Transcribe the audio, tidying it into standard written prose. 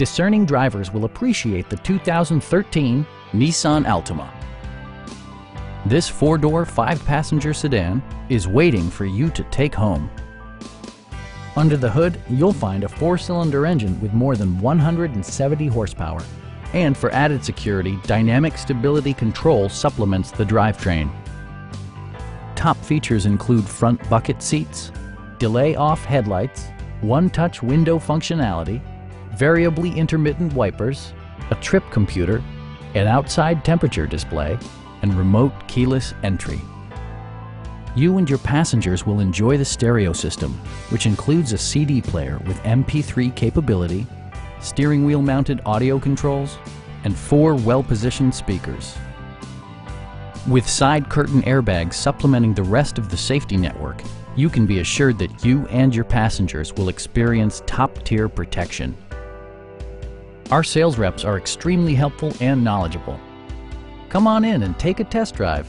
discerning drivers will appreciate the 2013 Nissan Altima. This four-door, five-passenger sedan is waiting for you to take home. Under the hood, you'll find a four-cylinder engine with more than 170 horsepower. And for added security, dynamic stability control supplements the drivetrain. Top features include front bucket seats, delay-off headlights, one-touch window functionality, variably intermittent wipers, a trip computer, an outside temperature display, and remote keyless entry. You and your passengers will enjoy the stereo system, which includes a CD player with MP3 capability, steering wheel mounted audio controls, and 4 well-positioned speakers. With side curtain airbags supplementing the rest of the safety network, you can be assured that you and your passengers will experience top-tier protection. Our sales reps are extremely helpful and knowledgeable. Come on in and take a test drive.